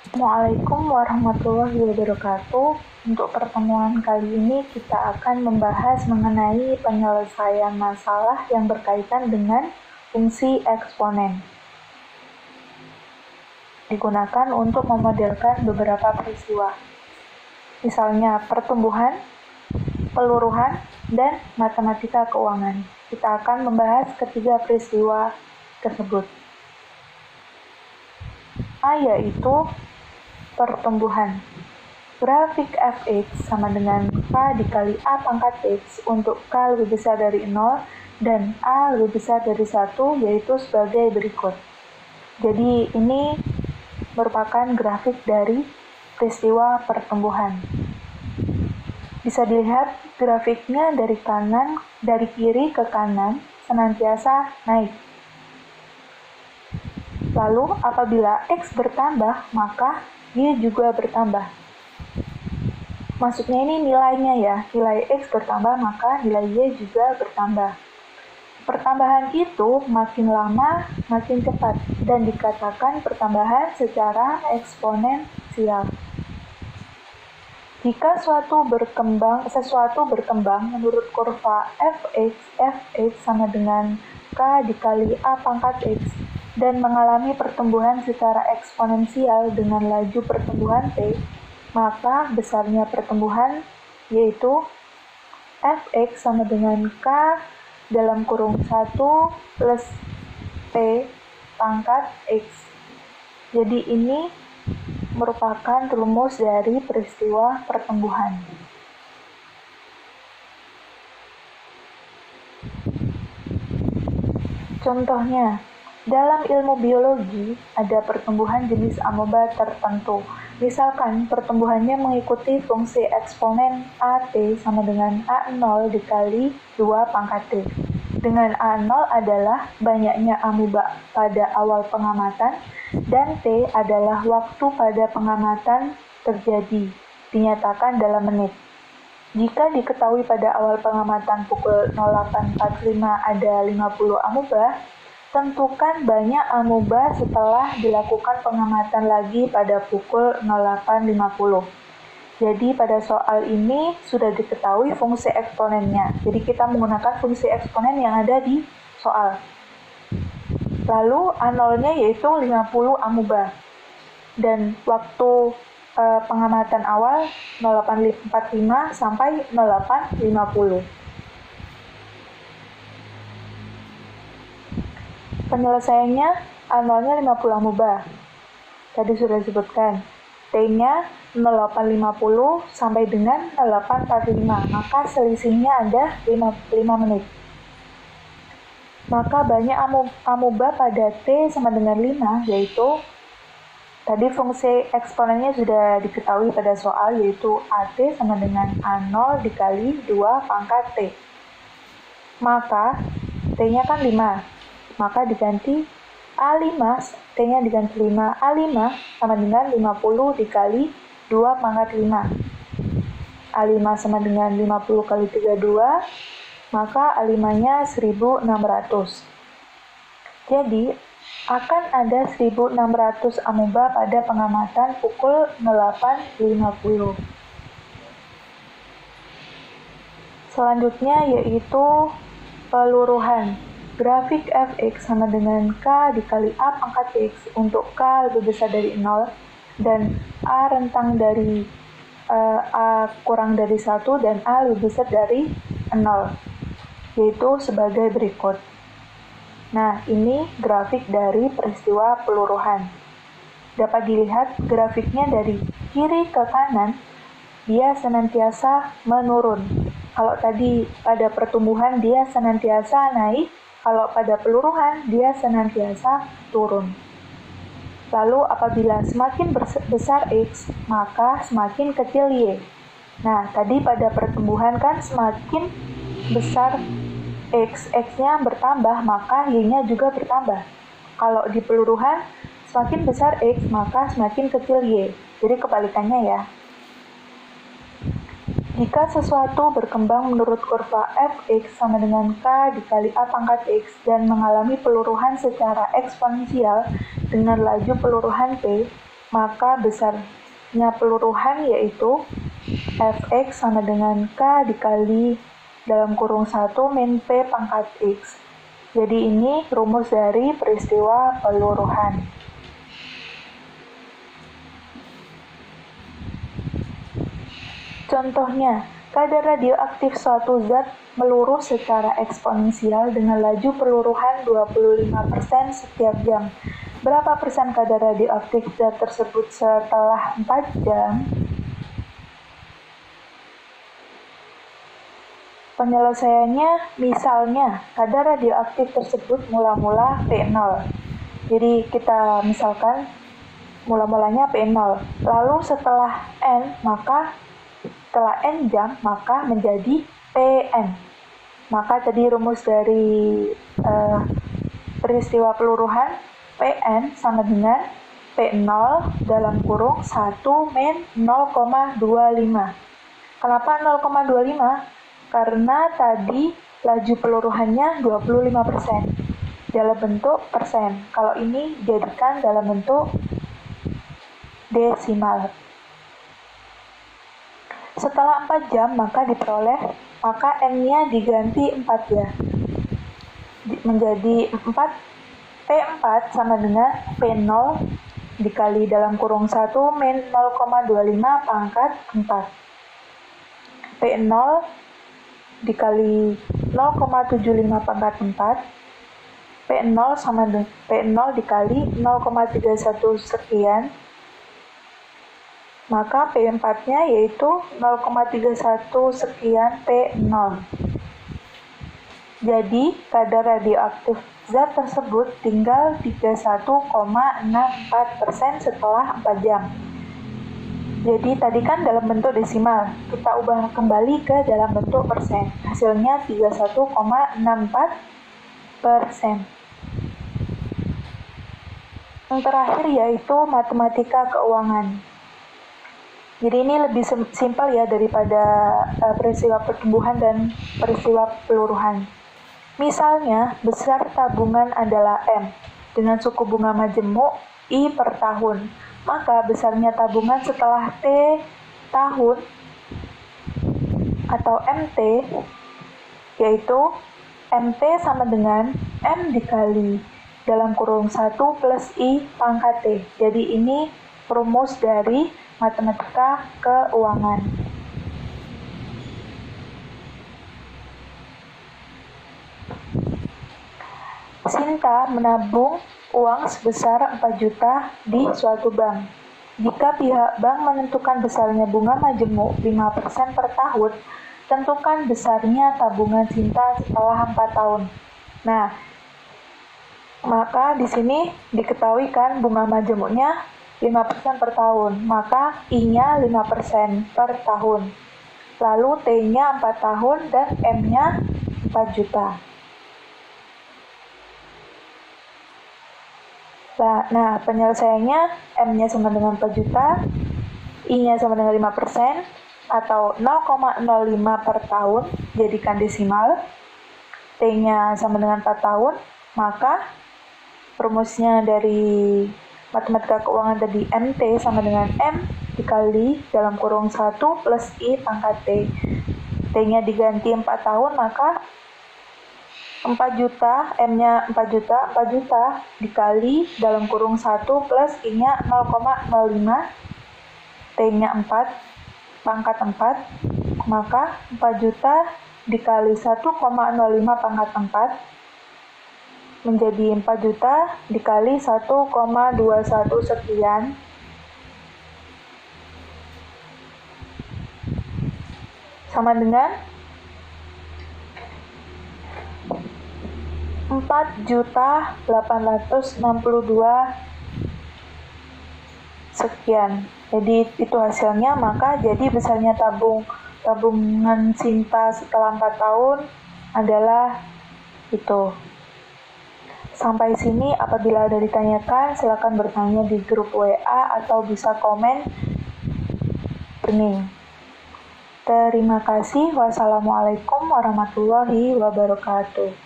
Assalamualaikum warahmatullahi wabarakatuh. Untuk pertemuan kali ini kita akan membahas mengenai penyelesaian masalah yang berkaitan dengan fungsi eksponen. Digunakan untuk memodelkan beberapa peristiwa. Misalnya pertumbuhan, peluruhan, dan matematika keuangan. Kita akan membahas ketiga peristiwa tersebut. A yaitu pertumbuhan. Grafik fx sama dengan K dikali A pangkat X untuk K lebih besar dari 0 dan A lebih besar dari 1 yaitu sebagai berikut. Jadi ini merupakan grafik dari peristiwa pertumbuhan. Bisa dilihat grafiknya dari kiri ke kanan senantiasa naik. Lalu apabila X bertambah, maka Y juga bertambah. Maksudnya ini nilainya ya, nilai X bertambah maka nilai Y juga bertambah. Pertambahan itu makin lama makin cepat dan dikatakan pertambahan secara eksponensial. Jika sesuatu berkembang menurut kurva fx sama dengan K dikali A pangkat X dan mengalami pertumbuhan secara eksponensial dengan laju pertumbuhan T, maka besarnya pertumbuhan yaitu fx sama dengan K dalam kurung 1 plus T pangkat X. Jadi ini merupakan rumus dari peristiwa pertumbuhan. Contohnya, dalam ilmu biologi ada pertumbuhan jenis amoeba tertentu. Misalkan pertumbuhannya mengikuti fungsi eksponen AT sama dengan A0 dikali 2 pangkat T. Dengan A0 adalah banyaknya amoeba pada awal pengamatan dan T adalah waktu pada pengamatan terjadi, dinyatakan dalam menit. Jika diketahui pada awal pengamatan pukul 08.45 ada 50 amoeba, tentukan banyak amoeba setelah dilakukan pengamatan lagi pada pukul 08.50. Jadi pada soal ini sudah diketahui fungsi eksponennya. Jadi kita menggunakan fungsi eksponen yang ada di soal. Lalu A0-nya yaitu 50 amoeba. Dan waktu pengamatan awal 08.45 sampai 08.50. Penyelesaiannya A0-nya 50 amoeba. Tadi sudah disebutkan. T-nya 08.50 sampai dengan 08.45, maka selisihnya ada 5 menit. Maka banyak amoeba pada T sama dengan 5, yaitu tadi fungsi eksponennya sudah diketahui pada soal, yaitu AT sama dengan A0 dikali 2 pangkat T. Maka T-nya kan 5, maka diganti A5, T-nya diganti 5, A5 sama dengan 50 dikali 2 pangkat 5. A5 sama dengan 50 kali 32, maka A5-nya 1600. Jadi, akan ada 1600 amoeba pada pengamatan pukul 08.50. Selanjutnya yaitu peluruhan. Grafik fx sama dengan K dikali A pangkat X untuk K lebih besar dari 0 dan A rentang dari A kurang dari 1 dan A lebih besar dari 0, yaitu sebagai berikut. Nah, ini grafik dari peristiwa peluruhan. Dapat dilihat grafiknya dari kiri ke kanan, dia senantiasa menurun. Kalau tadi pada pertumbuhan dia senantiasa naik, kalau pada peluruhan dia senantiasa turun. Lalu apabila semakin besar X, maka semakin kecil Y. Nah, tadi pada pertumbuhan kan semakin besar X, X-nya bertambah, maka Y-nya juga bertambah. Kalau di peluruhan, semakin besar X, maka semakin kecil Y. Jadi kebalikannya ya. Jika sesuatu berkembang menurut kurva fx sama dengan K dikali A pangkat X dan mengalami peluruhan secara eksponensial dengan laju peluruhan P, maka besarnya peluruhan yaitu Fx sama dengan K dikali dalam kurung 1 min P pangkat X. Jadi ini rumus dari peristiwa peluruhan. Contohnya, kadar radioaktif suatu zat meluruh secara eksponensial dengan laju peluruhan 25% setiap jam. Berapa persen kadar radioaktif zat tersebut setelah 4 jam? Penyelesaiannya, misalnya, kadar radioaktif tersebut mula-mula P0. Jadi kita misalkan mula-mulanya P0. Lalu setelah N jam, maka menjadi Pn. Maka tadi rumus dari peristiwa peluruhan Pn sama dengan P0 dalam kurung 1 min 0,25. Kenapa 0,25? Karena tadi laju peluruhannya 25% dalam bentuk persen. Kalau ini jadikan dalam bentuk desimal. Setelah 4 jam maka N-nya diganti 4 ya. Menjadi 4, P4 sama dengan P0 dikali dalam kurung 1 min 0,25 pangkat 4. P0 dikali 0,75 pangkat 4. P0 sama dengan P0 dikali 0,31 sekian. Maka P4-nya yaitu 0,31 sekian P0. Jadi, kadar radioaktif zat tersebut tinggal 31,64% setelah 4 jam. Jadi, tadi kan dalam bentuk desimal. Kita ubah kembali ke dalam bentuk persen. Hasilnya 31,64%. Yang terakhir yaitu matematika keuangan. Jadi ini lebih simpel ya daripada peristiwa pertumbuhan dan peristiwa peluruhan. Misalnya, besar tabungan adalah M dengan suku bunga majemuk I per tahun. Maka besarnya tabungan setelah T tahun atau MT yaitu MT sama dengan M dikali dalam kurung 1 plus I pangkat T. Jadi ini rumus dari matematika keuangan. Sinta menabung uang sebesar 4 juta di suatu bank. Jika pihak bank menentukan besarnya bunga majemuk 5% per tahun, tentukan besarnya tabungan Sinta setelah 4 tahun. Nah, maka di sini diketahui kan bunga majemuknya 5% per tahun, maka I-nya 5% per tahun. Lalu T-nya 4 tahun dan M-nya 4 juta. Nah, penyelesaiannya M-nya sama dengan 4 juta, I-nya sama dengan 5%, atau 0,05 per tahun, jadikan desimal. T-nya sama dengan 4 tahun, maka rumusnya dari matematika keuangan tadi MT sama dengan M dikali dalam kurung 1 plus I pangkat T. T-nya diganti 4 tahun, maka 4 juta, M-nya 4 juta dikali dalam kurung 1 plus I-nya 0,05, T-nya 4, pangkat 4, maka 4 juta dikali 1,05 pangkat 4, menjadi 4 juta dikali 1,21 sekian. Sama dengan 4.862 sekian. Jadi itu hasilnya, maka jadi besarnya tabungan Sinta setelah 4 tahun adalah itu. Sampai sini, apabila ada ditanyakan, silakan bertanya di grup WA atau bisa komen. Terima kasih. Wassalamualaikum warahmatullahi wabarakatuh.